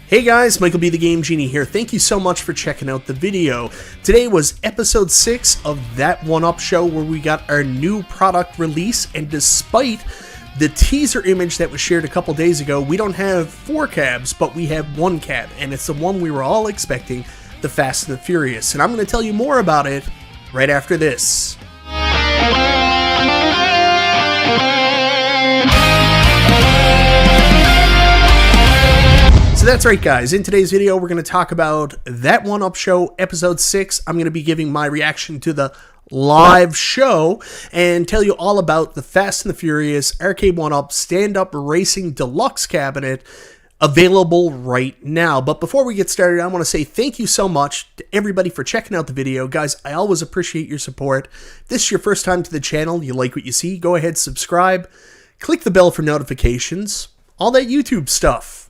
Hey guys, MichaelBtheGameGenie here. Thank you so much for checking out the video. Today was episode 6 of That 1Up show where we got our new product release, and despite the teaser image that was shared a couple days ago, we don't have 4 cabs, but we have 1 cab, and it's the one we were all expecting, the Fast and the Furious. And I'm going to tell you more about it right after this. So that's right, guys. In today's video, we're going to talk about That 1Up show, episode 6. I'm going to be giving my reaction to the live show and tell you all about the Fast and the Furious Arcade1Up stand-up racing deluxe cabinet available right now. But before we get started, I want to say thank you so much to everybody for checking out the video. Guys, I always appreciate your support. If this is your first time to the channel, you like what you see, go ahead, subscribe, click the bell for notifications, all that YouTube stuff.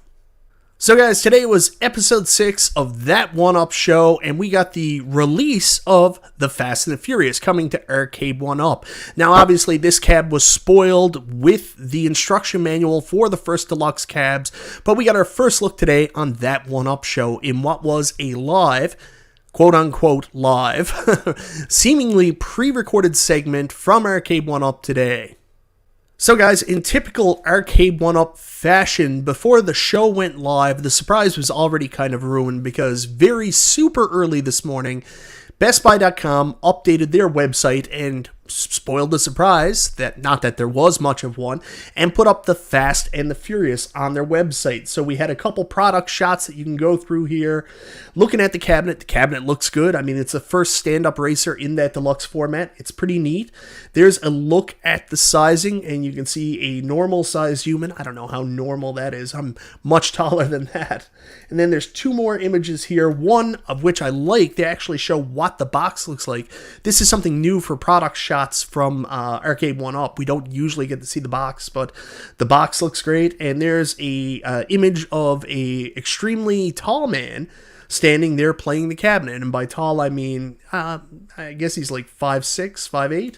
So guys, today was episode 6 of That 1Up show, and we got the release of the Fast and the Furious coming to Arcade1Up. Now obviously this cab was spoiled with the instruction manual for the first deluxe cabs, but we got our first look today on That 1Up show in what was a live, quote-unquote live, seemingly pre-recorded segment from Arcade1Up today. So guys, in typical Arcade1Up fashion, before the show went live, the surprise was already kind of ruined because very super early this morning, BestBuy.com updated their website and spoiled the surprise, that not that there was much of one, and put up the Fast and the Furious on their website. So we had a couple product shots that you can go through here. Looking at the cabinet looks good. I mean, it's the first stand-up racer in that deluxe format. It's pretty neat. There's a look at the sizing, and you can see a normal-sized human. I don't know how normal that is. I'm much taller than that. And then there's 2 more images here, one of which I like. They actually show what the box looks like. This is something new for product shots from Arcade1Up. We don't usually get to see the box, but the box looks great. And there's a image of a extremely tall man standing there playing the cabinet. And by tall, I mean, I guess he's like 5'6", 5'8".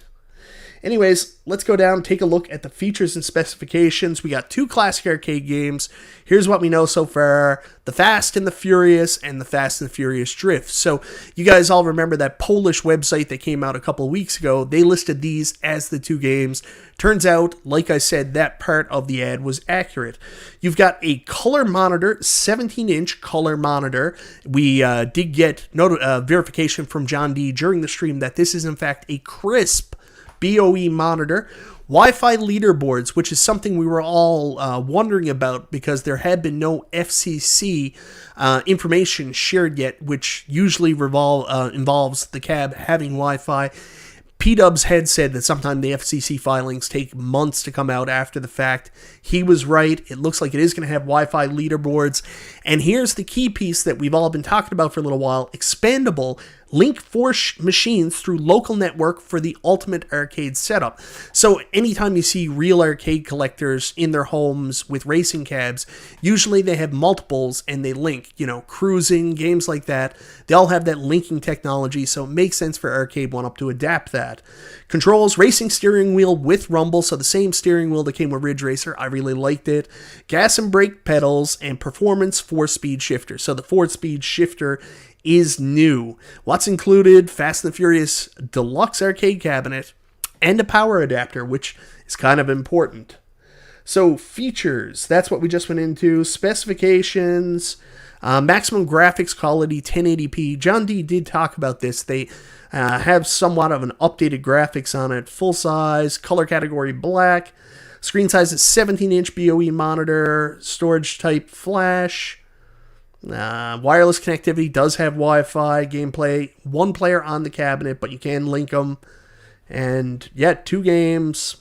Anyways, let's go down and take a look at the features and specifications. We got 2 classic arcade games. Here's what we know so far: the Fast and the Furious and the Fast and the Furious Drift. So you guys all remember that Polish website that came out a couple of weeks ago. They listed these as the 2 games. Turns out, like I said, that part of the ad was accurate. You've got a color monitor, 17-inch color monitor. We did get verification from John D during the stream that this is in fact a crisp BOE monitor. Wi-Fi leaderboards, which is something we were all wondering about because there had been no FCC information shared yet, which usually involves the cab having Wi-Fi. P-Dubs had said that sometimes the FCC filings take months to come out after the fact. He was right. It looks like it is going to have Wi-Fi leaderboards. And here's the key piece that we've all been talking about for a little while: expandable link 4 machines through local network for the ultimate arcade setup. So anytime you see real arcade collectors in their homes with racing cabs, usually they have multiples and they link, you know, cruising, games like that. They all have that linking technology, so it makes sense for Arcade1Up to adapt that. Controls: racing steering wheel with rumble, so the same steering wheel that came with Ridge Racer. I really liked it. Gas and brake pedals, and performance 4-speed shifter. So the 4-speed shifter is new. What's included: Fast and the Furious Deluxe arcade cabinet and a power adapter, which is kind of important. So features, that's what we just went into. Specifications: maximum graphics quality 1080p. John D did talk about this. They have somewhat of an updated graphics on it. Full size, color category black. Screen size is 17-inch BOE monitor. Storage type flash. Wireless connectivity, does have Wi-Fi. Gameplay: 1 player on the cabinet, but you can link them. And yeah, 2 games,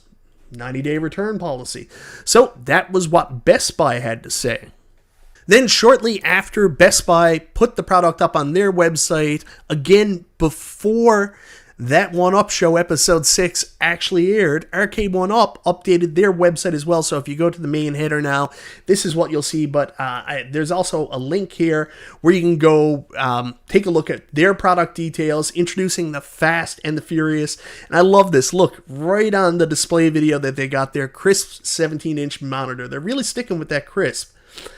90-day return policy. So that was what Best Buy had to say. Then shortly after, Best Buy put the product up on their website, again before That 1Up show episode 6 actually aired. Arcade1Up updated their website as well, so if you go to the main header now, this is what you'll see. But there's also a link here where you can go take a look at their product details, introducing the Fast and the Furious. And I love this. Look, right on the display video that they got there, crisp 17-inch monitor. They're really sticking with that crisp.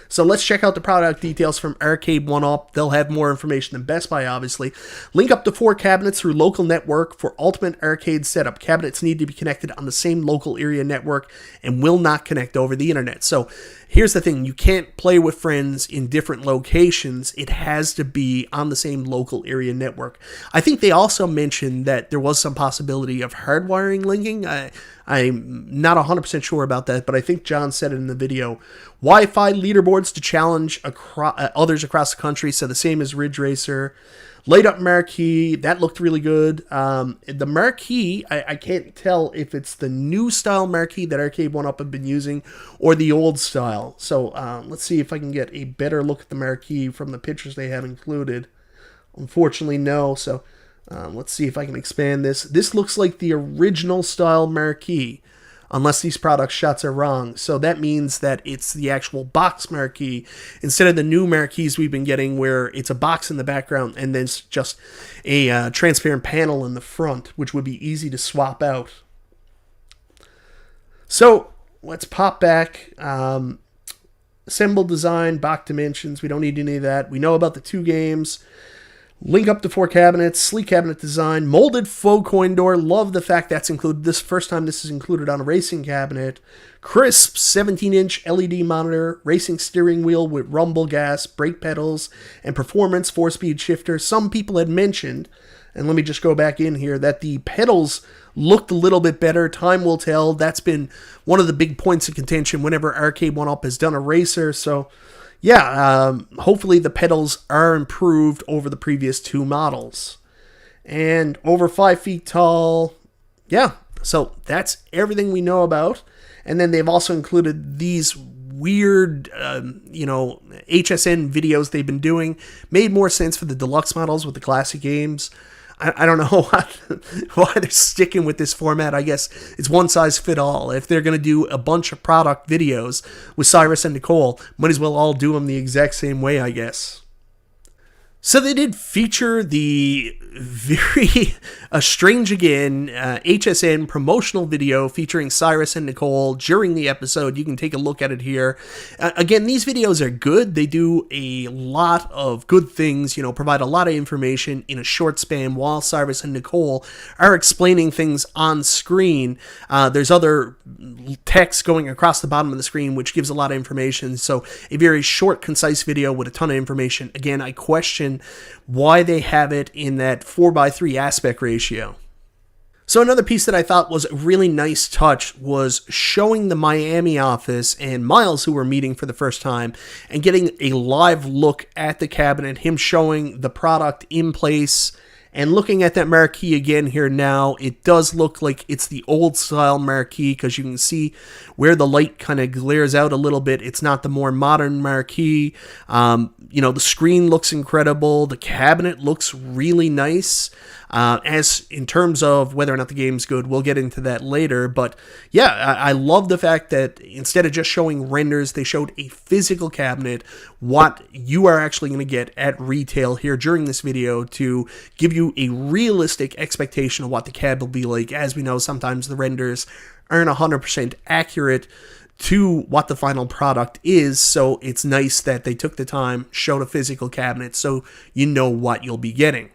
So let's check out the product details from Arcade1Up. They'll have more information than Best Buy, obviously. Link up to 4 cabinets through local network for ultimate arcade setup. Cabinets need to be connected on the same local area network and will not connect over the internet. So here's the thing. You can't play with friends in different locations. It has to be on the same local area network. I think they also mentioned that there was some possibility of hardwiring linking. I'm not 100% sure about that, but I think John said it in the video. Wi-Fi leaderboards to challenge others across the country, so the same as Ridge Racer. Light up marquee, that looked really good. The marquee, I can't tell if it's the new style marquee that Arcade1Up have been using or the old style. So let's see if I can get a better look at the marquee from the pictures they have included. Unfortunately, no. So let's see if I can expand this. This looks like the original style marquee, unless these product shots are wrong. So that means that it's the actual box marquee instead of the new marquees we've been getting where it's a box in the background and then it's just a transparent panel in the front, which would be easy to swap out. So let's pop back. Assemble design, box dimensions. We don't need any of that. We know about the 2 games. Link up to 4 cabinets, sleek cabinet design, molded faux coin door. Love the fact that's included. This first time this is included on a racing cabinet. Crisp 17-inch LED monitor, racing steering wheel with rumble gas, brake pedals, and performance 4-speed shifter. Some people had mentioned, and let me just go back in here, that the pedals looked a little bit better. Time will tell. That's been one of the big points of contention whenever Arcade1Up has done a racer. So yeah, hopefully the pedals are improved over the previous 2 models. And over 5 feet tall. Yeah, so that's everything we know about. And then they've also included these weird, HSN videos they've been doing. Made more sense for the deluxe models with the classic games. I don't know why they're sticking with this format. I guess it's one size fit all. If they're going to do a bunch of product videos with Cyrus and Nicole, might as well all do them the exact same way, I guess. So they did feature the very strange again HSN promotional video featuring Cyrus and Nicole during the episode. You can take a look at it here. Again, these videos are good. They do a lot of good things, provide a lot of information in a short span while Cyrus and Nicole are explaining things on screen. There's other text going across the bottom of the screen which gives a lot of information. So a very short, concise video with a ton of information. Again, I question why they have it in that 4:3 aspect ratio. So another piece that I thought was a really nice touch was showing the Miami office and Miles, who were meeting for the first time, and getting a live look at the cabinet, him showing the product in place. And looking at that marquee again here now, it does look like it's the old style marquee because you can see where the light kind of glares out a little bit. It's not the more modern marquee. The screen looks incredible. The cabinet looks really nice. As in terms of whether or not the game's good, we'll get into that later. But yeah, I love the fact that instead of just showing renders, they showed a physical cabinet, what you are actually going to get at retail here during this video to give you a realistic expectation of what the cab will be like. As we know, sometimes the renders aren't 100% accurate to what the final product is, so it's nice that they took the time, showed a physical cabinet, so you know what you'll be getting.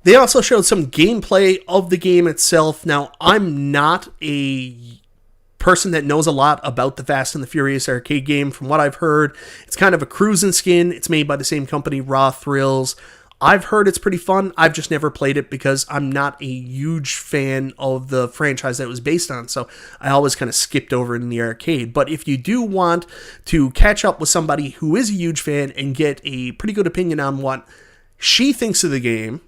They also showed some gameplay of the game itself. Now, I'm not a person that knows a lot about the Fast and the Furious arcade game. From what I've heard, it's kind of a cruising skin. It's made by the same company, Raw Thrills. I've heard it's pretty fun. I've just never played it because I'm not a huge fan of the franchise that it was based on, so I always kind of skipped over it in the arcade. But if you do want to catch up with somebody who is a huge fan and get a pretty good opinion on what she thinks of the game,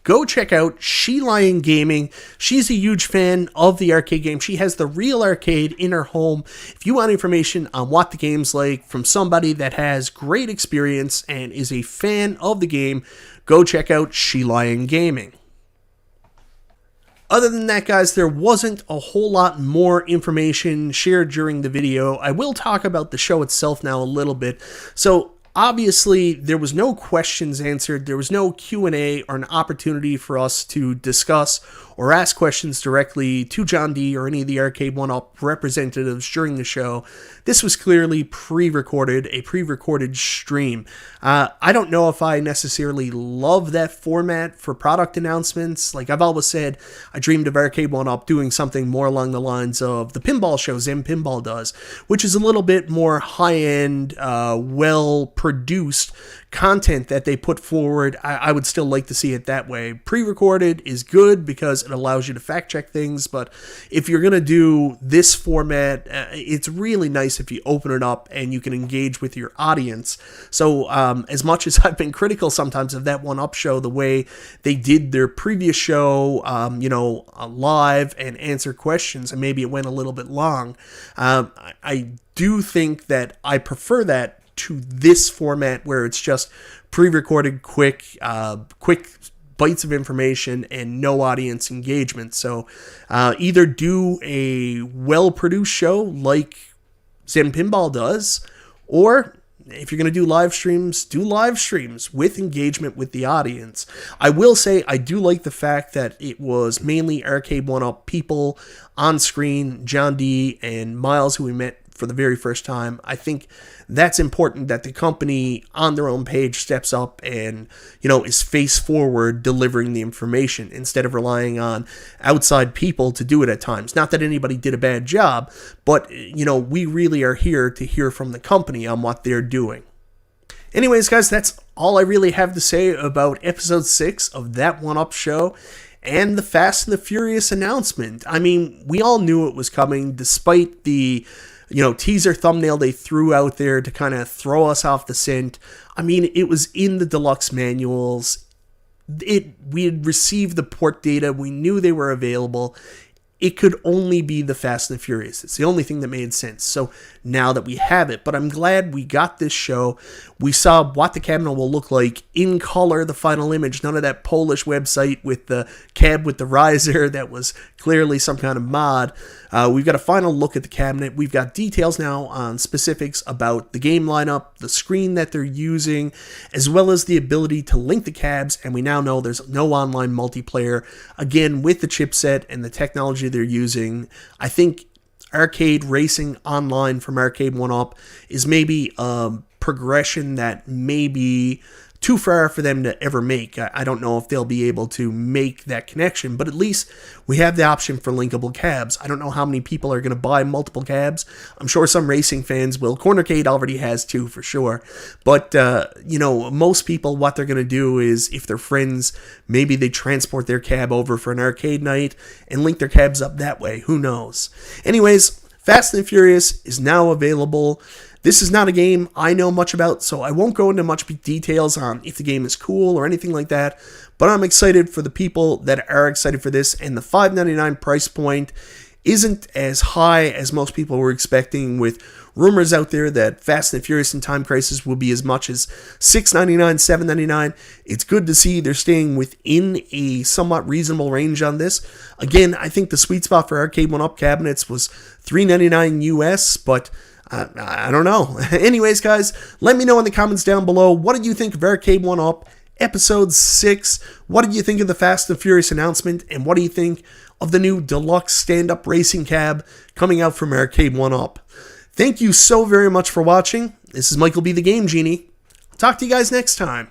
go check out She Lion Gaming. She's a huge fan of the arcade game. She has the real arcade in her home. If you want information on what the game's like from somebody that has great experience and is a fan of the game, go check out She Lion Gaming. Other than that, guys, there wasn't a whole lot more information shared during the video. I will talk about the show itself now a little bit. So obviously, there was no questions answered. There was no Q&A or an opportunity for us to discuss or ask questions directly to John D or any of the Arcade1Up representatives during the show. This was clearly pre-recorded, a pre-recorded stream. I don't know if I necessarily love that format for product announcements. Like I've always said, I dreamed of Arcade1Up doing something more along the lines of the pinball show Zen Pinball does, which is a little bit more high-end, well-produced content that they put forward. I would still like to see it that way. Pre-recorded is good because it allows you to fact-check things, but if you're going to do this format, it's really nice if you open it up and you can engage with your audience. So as much as I've been critical sometimes of that 1UP show, the way they did their previous show, live and answer questions, and maybe it went a little bit long, I do think that I prefer that to this format where it's just pre-recorded, quick bites of information and no audience engagement. So either do a well-produced show like Zen Pinball does, or if you're going to do live streams with engagement with the audience. I will say I do like the fact that it was mainly Arcade1Up people on screen, John D and Miles, who we met for the very first time. I think that's important that the company on their own page steps up and, is face forward delivering the information instead of relying on outside people to do it at times. Not that anybody did a bad job, but, we really are here to hear from the company on what they're doing. Anyways, guys, that's all I really have to say about episode 6 of That 1UP Show and the Fast and the Furious announcement. I mean, we all knew it was coming despite the teaser thumbnail they threw out there to kind of throw us off the scent. I mean, it was in the Deluxe manuals. We had received the port data. We knew they were available. It could only be the Fast and the Furious. It's the only thing that made sense. So now that we have it, but I'm glad we got this show. We saw what the cabinet will look like in color, the final image. None of that Polish website with the cab with the riser that was clearly some kind of mod. We've got a final look at the cabinet. We've got details now on specifics about the game lineup, the screen that they're using, as well as the ability to link the cabs. And we now know there's no online multiplayer. Again, with the chipset and the technology they're using, I think arcade racing online from Arcade1Up is maybe a progression that may be too far for them to ever make. I don't know if they'll be able to make that connection, but at least we have the option for linkable cabs. I don't know how many people are going to buy multiple cabs. I'm sure some racing fans will. Cornercade already has two for sure. But, most people, what they're going to do is, if they're friends, maybe they transport their cab over for an arcade night and link their cabs up that way. Who knows? Anyways, Fast and Furious is now available. This is not a game I know much about, so I won't go into much details on if the game is cool or anything like that, but I'm excited for the people that are excited for this, and the $5.99 price point isn't as high as most people were expecting, with rumors out there that Fast and Furious and Time Crisis will be as much as $6.99, $7.99. It's good to see they're staying within a somewhat reasonable range on this. Again, I think the sweet spot for Arcade1Up cabinets was $3.99 US, but I don't know. Anyways, guys, let me know in the comments down below. What did you think of Arcade1Up Episode 6? What did you think of the Fast and Furious announcement? And what do you think of the new Deluxe stand-up racing cab coming out from Arcade1Up? Thank you so very much for watching. This is Michael B. the Game Genie. Talk to you guys next time.